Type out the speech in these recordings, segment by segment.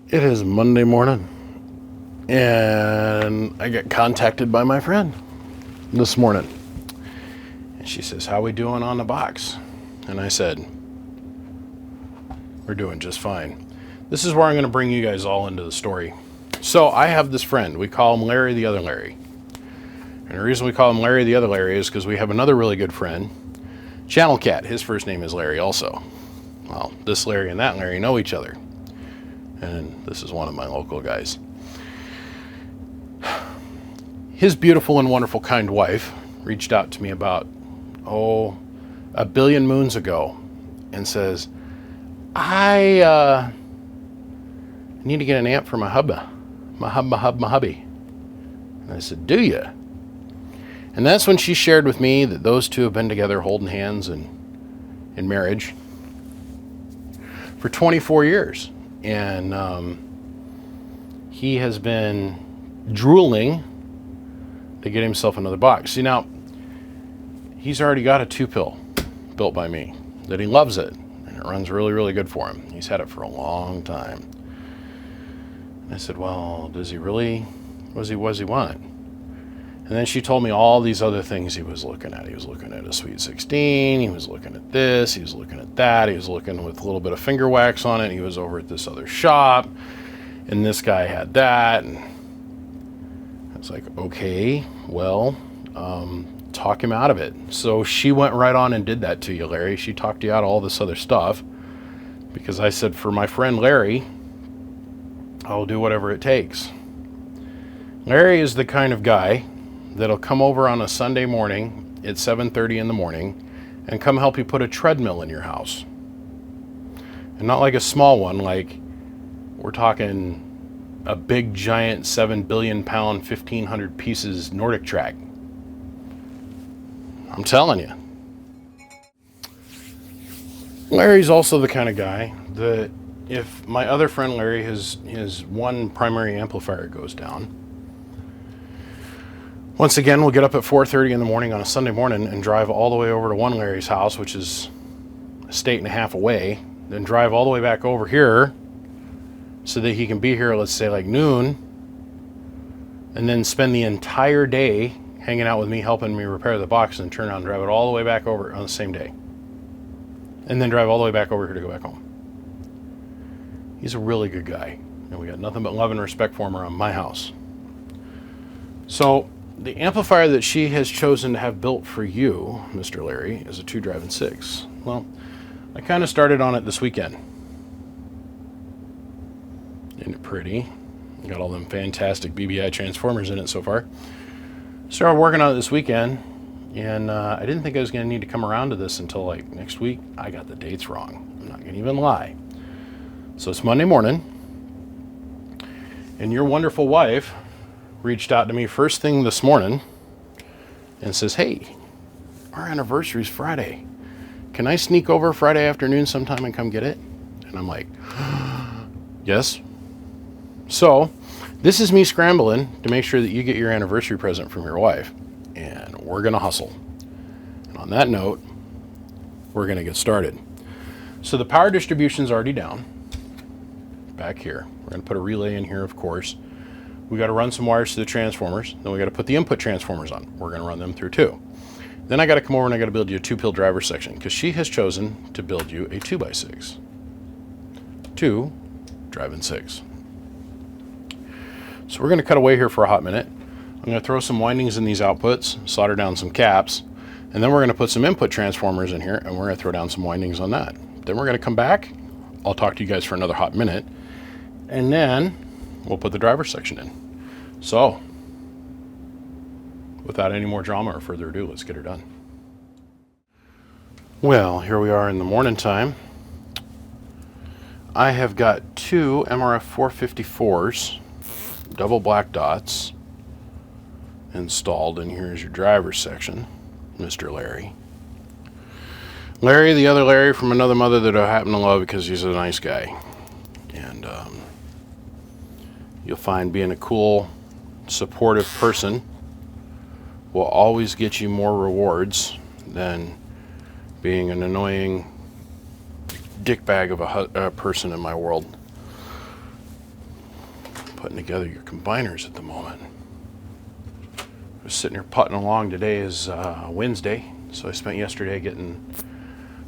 It is Monday morning, and I get contacted by my friend this morning. And she says, "How we doing on the box?" And I said, "We're doing just fine." This is where I'm going to bring you guys all into the story. So I have this friend. We call him Larry the Other Larry. And the reason we call him Larry the Other Larry is because we have another really good friend, Channel Cat. His first name is Larry also. Well, this Larry and that Larry know each other. And this is one of my local guys. His beautiful and wonderful kind wife reached out to me about, a billion moons ago and says, I need to get an amp for my hubby. And I said, "Do you?" And that's when she shared with me that those two have been together holding hands and in marriage for 24 years. And he has been drooling to get himself another box. See, now, he's already got a 2-pill built by me that he loves it. And it runs really, really good for him. He's had it for a long time. And I said, "Well, does he really? What does he want?" And then she told me all these other things he was looking at. He was looking at a Sweet 16. He was looking at this. He was looking at that. He was looking with a little bit of finger wax on it. He was over at this other shop. And this guy had that. And I was like, okay, well, talk him out of it. So she went right on and did that to you, Larry. She talked you out of all this other stuff. Because I said, for my friend Larry, I'll do whatever it takes. Larry is the kind of guy that'll come over on a Sunday morning at 7:30 in the morning and come help you put a treadmill in your house. And not like a small one, like we're talking a big giant 7 billion pound, 1,500 pieces Nordic Track. I'm telling you. Larry's also the kind of guy that if my other friend Larry, his one primary amplifier goes down, once again, we'll get up at 4:30 in the morning on a Sunday morning and drive all the way over to one Larry's house, which is a state and a half away, then drive all the way back over here so that he can be here, let's say like noon, and then spend the entire day hanging out with me, helping me repair the box, and turn around and drive it all the way back over on the same day. And then drive all the way back over here to go back home. He's a really good guy, and we got nothing but love and respect for him around my house. So the amplifier that she has chosen to have built for you, Mr. Larry, is a 2-drive-in-6. Well, I kind of started on it this weekend. Isn't it pretty? Got all them fantastic BBI transformers in it so far. Started working on it this weekend, and I didn't think I was going to need to come around to this until like next week. I got the dates wrong. I'm not going to even lie. So it's Monday morning, and your wonderful wife reached out to me first thing this morning and says, "Hey, our anniversary's Friday. Can I sneak over Friday afternoon sometime and come get it?" And I'm like, "Yes." So this is me scrambling to make sure that you get your anniversary present from your wife, and we're going to hustle. And on that note, we're going to get started. So the power distribution's already down back here. We're going to put a relay in here, of course. We got to run some wires to the transformers. Then we got to put the input transformers on. We're going to run them through too. Then I got to come over and I got to build you a 2-pill driver section because she has chosen to build you a 2x6. 2-drive-in-6. So we're going to cut away here for a hot minute. I'm going to throw some windings in these outputs, solder down some caps, and then we're going to put some input transformers in here and we're going to throw down some windings on that. Then we're going to come back. I'll talk to you guys for another hot minute, and then we'll put the driver section in. So, without any more drama or further ado, let's get her done. Well, here we are in the morning time. I have got 2 MRF 454s, double black dots, installed, and here's your driver section, Mr. Larry. Larry, the other Larry from another mother that I happen to love because he's a nice guy. And you'll find being a cool, supportive person will always get you more rewards than being an annoying dickbag of a person in my world. putting together your combiners at the moment. I was sitting here putting along. Today is Wednesday, so I spent yesterday getting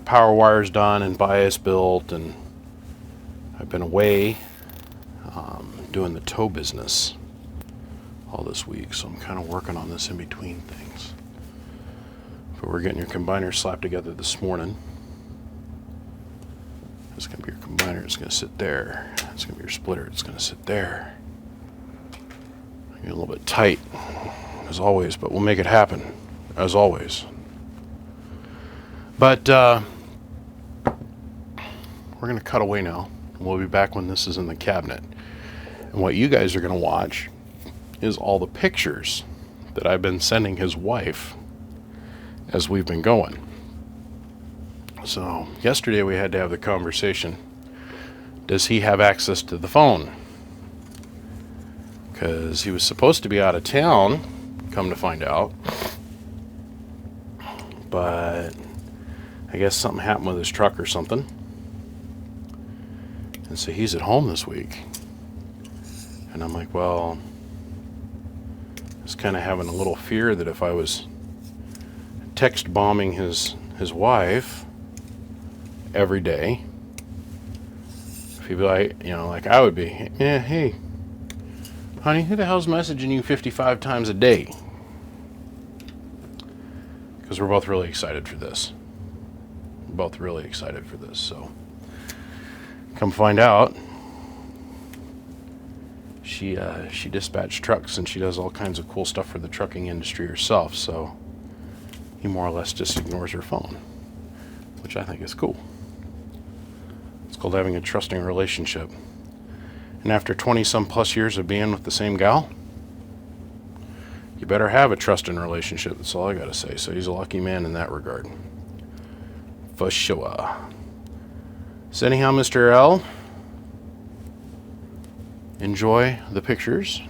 power wires done and bias built, and I've been away doing the tow business all this week, so I'm kind of working on this in between things. But we're getting your combiner slapped together this morning. It's going to be your combiner, it's going to sit there. It's going to be your splitter, it's going to sit there. Get a little bit tight, as always, but we'll make it happen, as always. But we're going to cut away now. We'll be back when this is in the cabinet. And what you guys are going to watch is all the pictures that I've been sending his wife as we've been going. So yesterday we had to have the conversation. Does he have access to the phone? Because he was supposed to be out of town, come to find out. But I guess something happened with his truck or something. And so he's at home this week. And I'm like, well, I was kind of having a little fear that if I was text bombing his wife every day, if he'd be like, like I would be, yeah, hey, honey, who the hell's messaging you 55 times a day? Because we're both really excited for this. We're both really excited for this, so come find out, she dispatched trucks and she does all kinds of cool stuff for the trucking industry herself, so he more or less just ignores her phone, which I think is cool. It's called having a trusting relationship. And after 20 some plus years of being with the same gal, you better have a trusting relationship. That's all I gotta say. So he's a lucky man in that regard. For sure. So anyhow, Mr. L, enjoy the pictures.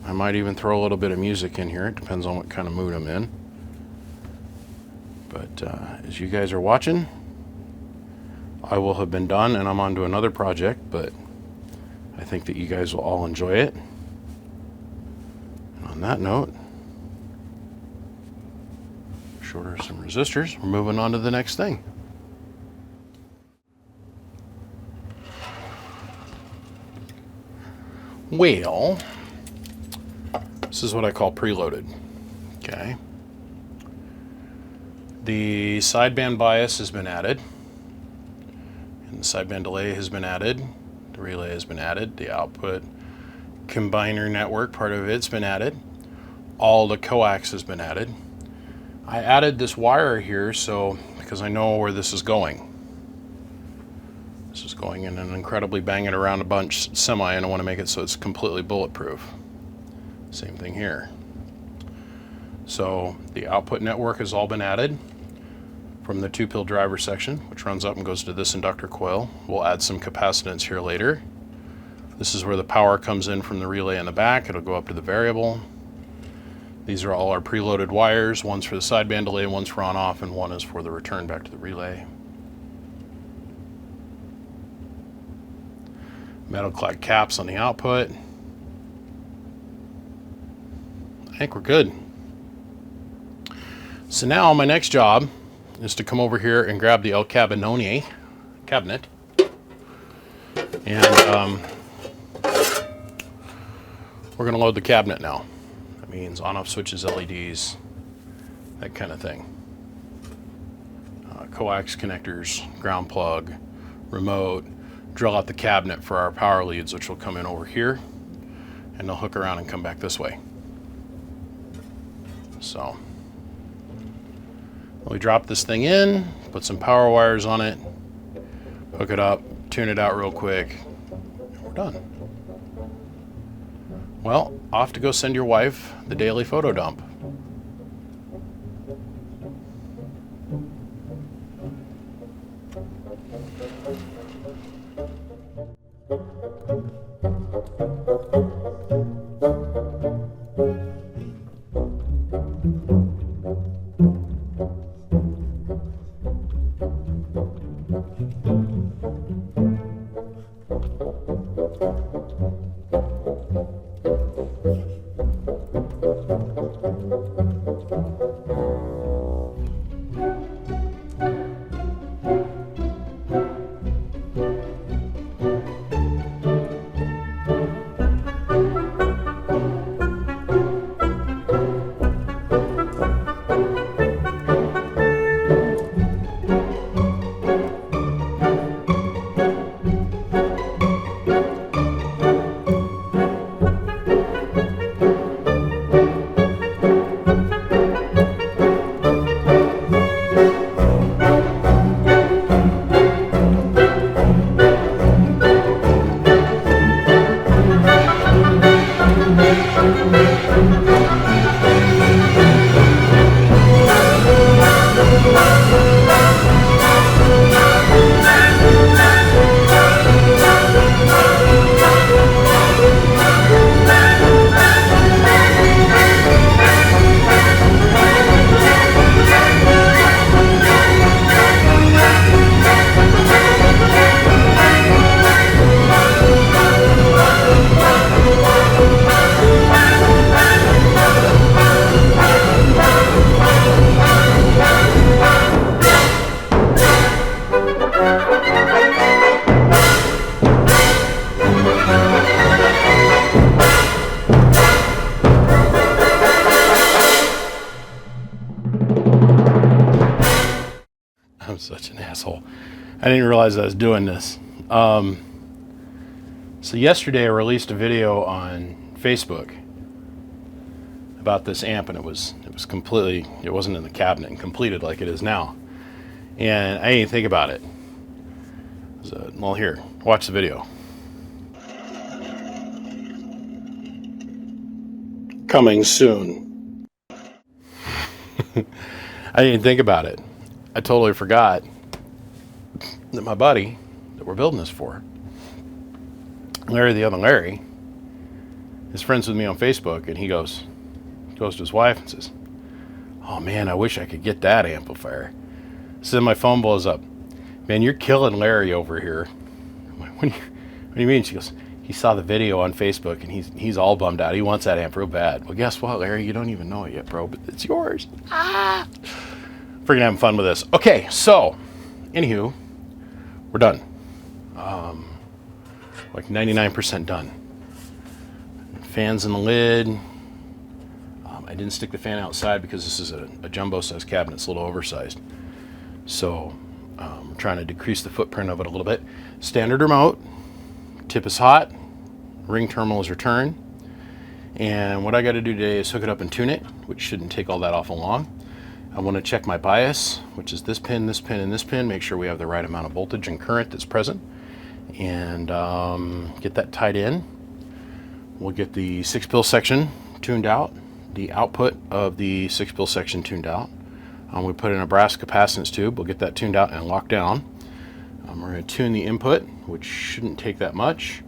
I might even throw a little bit of music in here. It depends on what kind of mood I'm in. But as you guys are watching, I will have been done and I'm on to another project, but I think that you guys will all enjoy it. And on that note, shorter some resistors. We're moving on to the next thing. Well, this is what I call preloaded. Okay. The sideband bias has been added, and the sideband delay has been added. The relay has been added. The output combiner network, part of it's been added. All the coax has been added. I added this wire here because I know where this is going. This is going in an incredibly bang it around a bunch semi, and I want to make it so it's completely bulletproof. Same thing here. So the output network has all been added from the 2-pil driver section, which runs up and goes to this inductor coil. We'll add some capacitance here later. This is where the power comes in from the relay in the back. It'll go up to the variable. These are all our preloaded wires. One's for the sideband delay, one's for on-off, and one is for the return back to the relay. Metal clad caps on the output. I think we're good. So now my next job is to come over here and grab the El Cabinone cabinet. And we're going to load the cabinet now. That means on-off switches, LEDs, that kind of thing. Coax connectors, ground plug, remote, drill out the cabinet for our power leads, which will come in over here, and they'll hook around and come back this way. So we drop this thing in, put some power wires on it, hook it up, tune it out real quick, and we're done. Well, off to go send your wife the daily photo dump. I'm such an asshole. I didn't realize I was doing this. So yesterday I released a video on Facebook about this amp, and it was completely, it wasn't in the cabinet and completed like it is now. And I didn't think about it. Well, here, watch the video. Coming soon. I didn't think about it. I totally forgot that my buddy that we're building this for, Larry the other Larry, is friends with me on Facebook, and he goes to his wife and says, "Oh man, I wish I could get that amplifier." So then my phone blows up. "Man, you're killing Larry over here." I'm like, what do you mean? She goes, "He saw the video on Facebook and he's all bummed out. He wants that amp real bad." Well, guess what, Larry? You don't even know it yet, bro, but it's yours. Freaking having fun with this. Okay, so, anywho, we're done. Like 99% done. Fan's in the lid. I didn't stick the fan outside because this is a jumbo size cabinet. It's a little oversized. So, I'm trying to decrease the footprint of it a little bit. Standard remote. Tip is hot. Ring terminal is returned. And what I got to do today is hook it up and tune it, which shouldn't take all that awful long. I want to check my bias, which is this pin, and this pin, make sure we have the right amount of voltage and current that's present, and get that tied in. We'll get the 6-pill section tuned out, the output of the 6-pill section tuned out. We put in a brass capacitance tube. We'll get that tuned out and locked down. We're going to tune the input, which shouldn't take that much.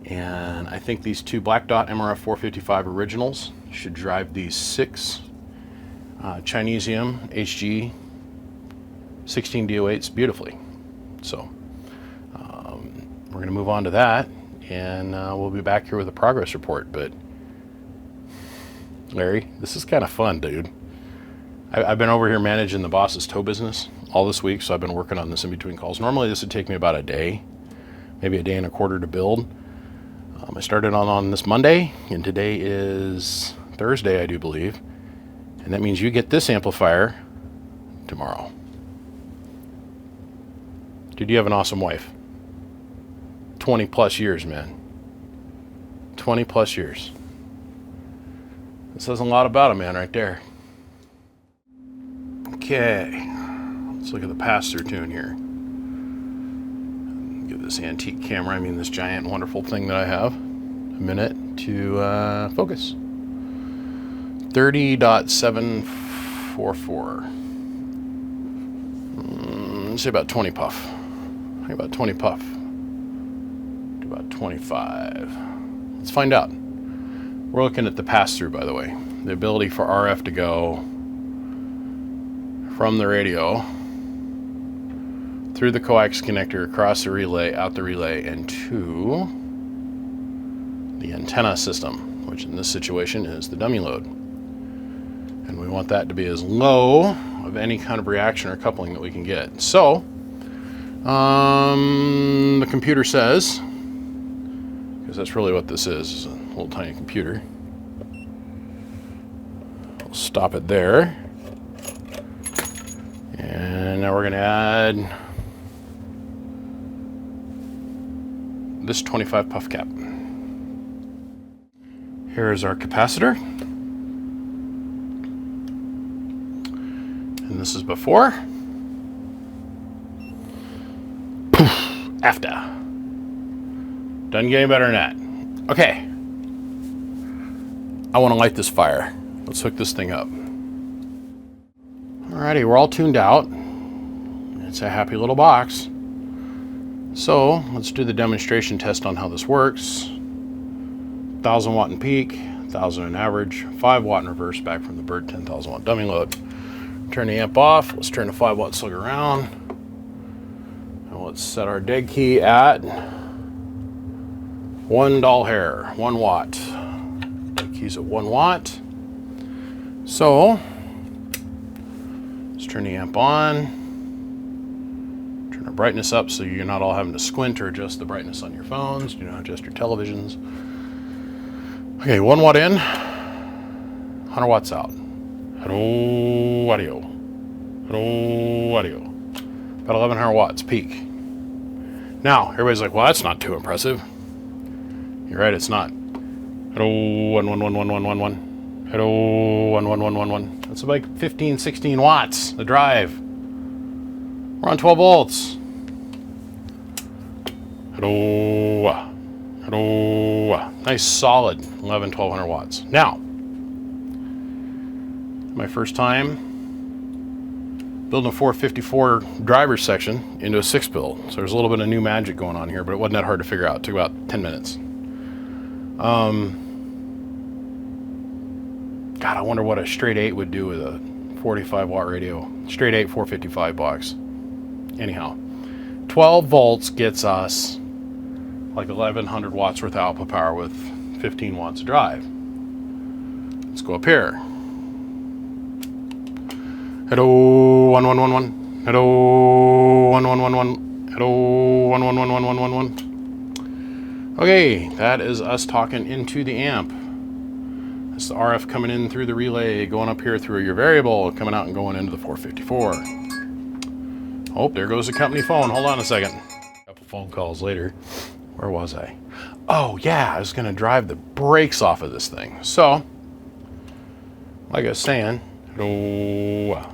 And I think these two Black Dot MRF 455 originals should drive these 6 Chinesium HG 16 D08s beautifully. So we're going to move on to that, and we'll be back here with a progress report. But Larry, this is kind of fun, dude. I've been over here managing the boss's tow business all this week, so I've been working on this in between calls. Normally this would take me about a day, maybe a day and a quarter to build. I started on this Monday, and today is Thursday, I do believe. And that means you get this amplifier tomorrow. Dude, you have an awesome wife. 20 plus years, man. 20 plus years. That says a lot about a man right there. Okay, let's look at the pass-through tune here. Give this antique camera, I mean this giant wonderful thing that I have, a minute to focus. 30.744. Let's say about 20 puff. I think about 20 puff. To about 25. Let's find out. We're looking at the pass-through, by the way. The ability for RF to go from the radio through the coax connector, across the relay, out the relay, and to the antenna system, which in this situation is the dummy load. And we want that to be as low of any kind of reaction or coupling that we can get. So, the computer says, because that's really what this is a little tiny computer. We'll stop it there. And now we're going to add this 25 puff cap. Here is our capacitor. And this is before. After. Doesn't get any better than that. Okay. I want to light this fire. Let's hook this thing up. Alrighty, we're all tuned out. It's a happy little box. So let's do the demonstration test on how this works. 1,000 watt in peak, 1,000 in average, 5 watt in reverse back from the Bird 10,000 watt dummy load. Turn the amp off. Let's turn the 5 watt slug around. And let's set our dead key at 1 doll hair, 1 watt. Dead key's at 1 watt. So let's turn the amp on. Turn our brightness up so you're not all having to squint or adjust the brightness on your phones. Do not adjust your televisions. Okay, 1 watt in, 100 watts out. Hello, audio. Hello, audio. About 1,100 watts peak. Now, everybody's like, well, that's not too impressive. You're right, it's not. Hello, 1111111. Hello, 11111. That's like 15, 16 watts, the drive. We're on 12 volts. Hello. Hello. Nice solid 1,200 watts. Now, my first time building a 454 driver section into a 6 build. So there's a little bit of new magic going on here, but it wasn't that hard to figure out. It took about 10 minutes. God, I wonder what a straight 8 would do with a 45 watt radio. Straight 8 455 box. Anyhow, 12 volts gets us like 1,100 watts worth of output power with 15 watts of drive. Let's go up here. Hello, 1111. Hello, 1111. Hello, 111111. Okay, that is us talking into the amp. That's the RF coming in through the relay, going up here through your variable, coming out and going into the 454. Oh, there goes the company phone. Hold on a second. A couple phone calls later. Where was I? Oh, yeah, I was going to drive the brakes off of this thing. So, like I was saying, hello.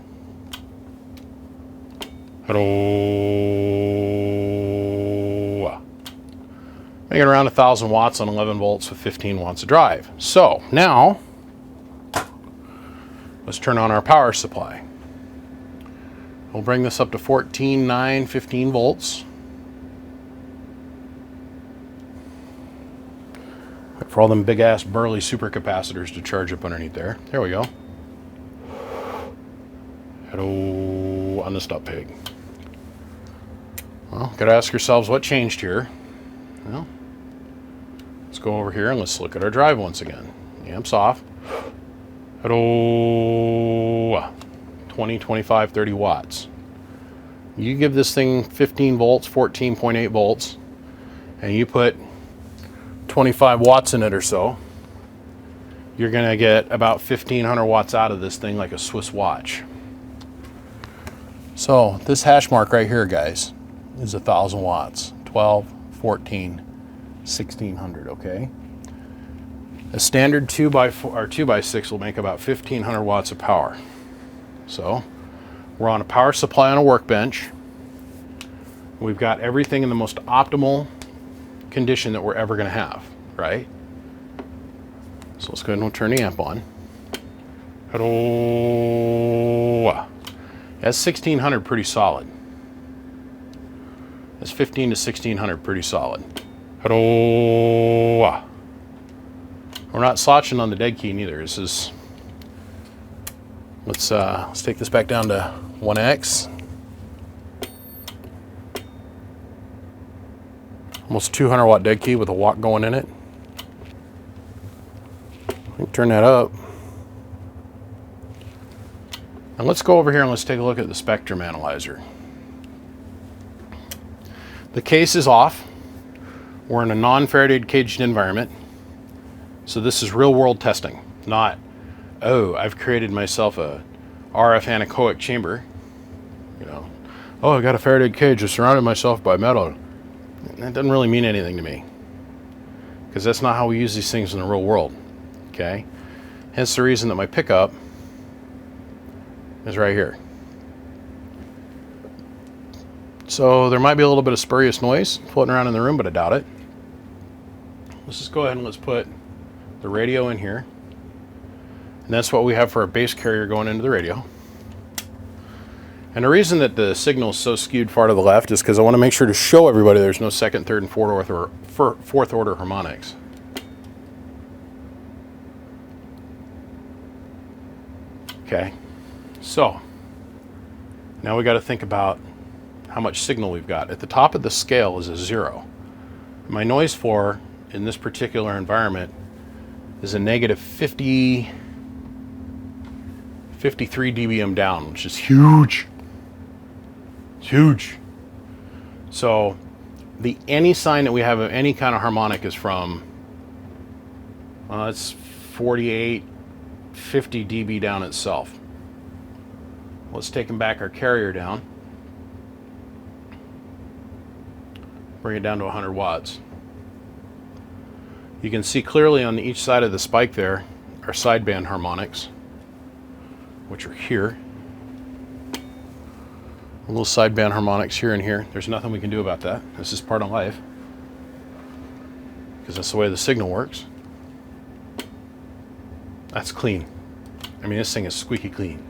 Making around 1,000 watts on 11 volts with 15 watts of drive. So, now, let's turn on our power supply. We'll bring this up to 14, 9, 15 volts. For all them big ass burly supercapacitors to charge up underneath there. There we go. Hello, on the stop pig. Well, gotta ask yourselves what changed here. Well, let's go over here and let's look at our drive once again. The amp's off. Hello, 20, 25, 30 watts. You give this thing 15 volts, 14.8 volts, and you put 25 watts in it or so, you're going to get about 1,500 watts out of this thing like a Swiss watch. So this hash mark right here, guys, is 1,000 watts. 12, 14, 1,600, okay? A standard 2x4 or 2x6 will make about 1,500 watts of power. So we're on a power supply on a workbench. We've got everything in the most optimal condition that we're ever going to have, right? So let's go ahead and turn the amp on. Hello. That's 1,600 pretty solid. That's 15 to 1,600 pretty solid. Hello. We're not slouching on the dead key neither. This is, let's take this back down to 1x. Almost 200 watt dead key with a watt going in it. Turn that up. Now let's go over here and let's take a look at the spectrum analyzer. The case is off. We're in a non-Faradayed caged environment. So this is real world testing, not, oh, I've created myself a RF anechoic chamber. You know, oh, I got a Faradayed cage, I surrounded myself by metal. That doesn't really mean anything to me, because that's not how we use these things in the real world, okay? Hence the reason that my pickup is right here. So there might be a little bit of spurious noise floating around in the room, but I doubt it. Let's just go ahead and let's put the radio in here. And that's what we have for our base carrier going into the radio. And the reason that the signal is so skewed far to the left is because I want to make sure to show everybody there's no second, third, and fourth order harmonics. Okay, so now we got to think about how much signal we've got. At the top of the scale is a 0. My noise floor in this particular environment is a negative 53 dBm down, which is huge. It's huge. So any sign that we have of any kind of harmonic is from, it's 48, 50 dB down itself. Let's take back our carrier down. Bring it down to 100 watts. You can see clearly on each side of the spike there are sideband harmonics, which are here. A little sideband harmonics here and here. There's nothing we can do about that. This is part of life, because that's the way the signal works. That's clean. I mean, this thing is squeaky clean.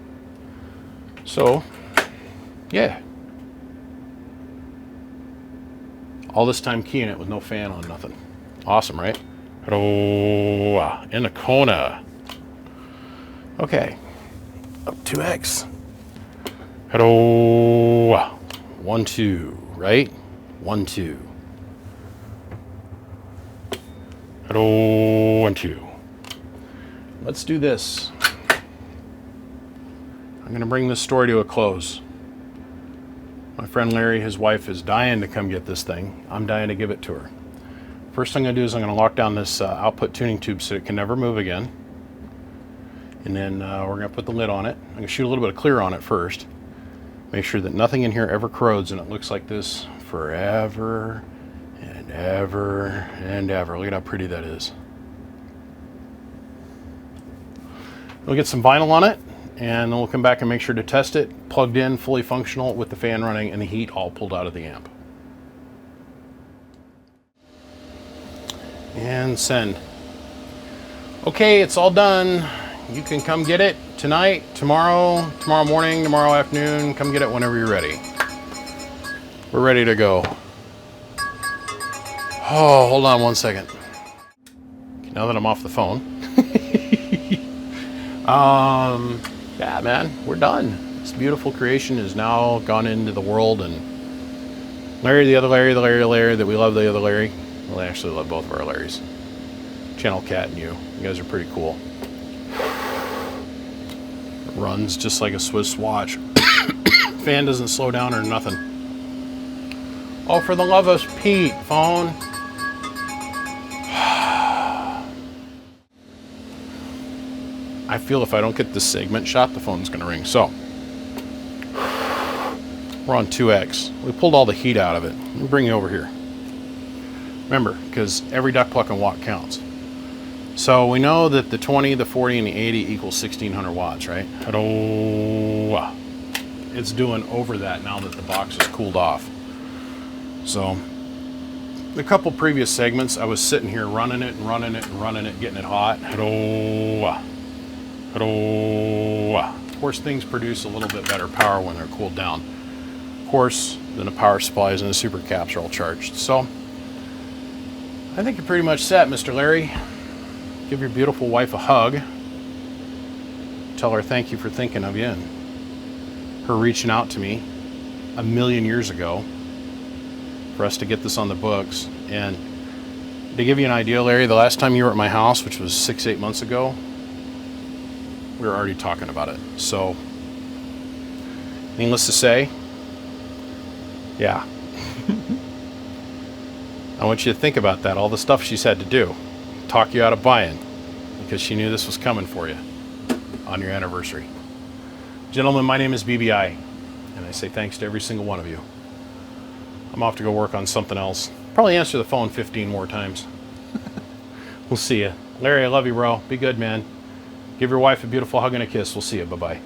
So, yeah. All this time keying it with no fan on, nothing. Awesome, right? Hello, in the corner. Okay, up 2x. Hello, 1, 2, right? 1, 2. Hello, 1, 2. Let's do this. I'm gonna bring this story to a close. My friend Larry, his wife, is dying to come get this thing. I'm dying to give it to her. First thing I'm gonna do is I'm gonna lock down this output tuning tube so it can never move again. And then we're gonna put the lid on it. I'm gonna shoot a little bit of clear on it first. Make sure that nothing in here ever corrodes and it looks like this forever and ever and ever. Look at how pretty that is. We'll get some vinyl on it, and then we'll come back and make sure to test it, plugged in, fully functional, with the fan running and the heat all pulled out of the amp. And send. Okay, it's all done. You can come get it tonight, tomorrow morning, tomorrow afternoon. Come get it whenever you're ready. We're ready to go. Oh, hold on one second. Now that I'm off the phone. Yeah, man, we're done. This beautiful creation has now gone into the world, and Larry, the other Larry, the Larry that we love, the other Larry. Well, I actually love both of our Larrys. Channel Cat and you. You guys are pretty cool. It runs just like a Swiss watch. Fan doesn't slow down or nothing. Oh, for the love of Pete, phone. I feel if I don't get this segment shot, the phone's gonna ring. So, we're on 2X. We pulled all the heat out of it. Let me bring you over here. Remember, because every duck pluck and watt counts. So we know that the 20, the 40, and the 80 equals 1600 watts, right? It's doing over that now that the box is cooled off. So, the couple previous segments, I was sitting here running it and running it and running it, getting it hot. Of course, things produce a little bit better power when they're cooled down. Of course, then the power supplies and the super caps are all charged. So, I think you're pretty much set, Mr. Larry. Give your beautiful wife a hug. Tell her thank you for thinking of you and her reaching out to me 1,000,000 years ago for us to get this on the books. And to give you an idea, Larry, the last time you were at my house, which was 6-8 months ago, we were already talking about it. So Needless to say, yeah. I want you to think about that, all the stuff she's had to do, talk you out of buying, because she knew this was coming for you on your anniversary. Gentlemen, my name is BBI, and I say thanks to every single one of you. I'm off to go work on something else. Probably answer the phone 15 more times. We'll see you. Larry, I love you, bro. Be good, man. Give your wife a beautiful hug and a kiss. We'll see you. Bye-bye.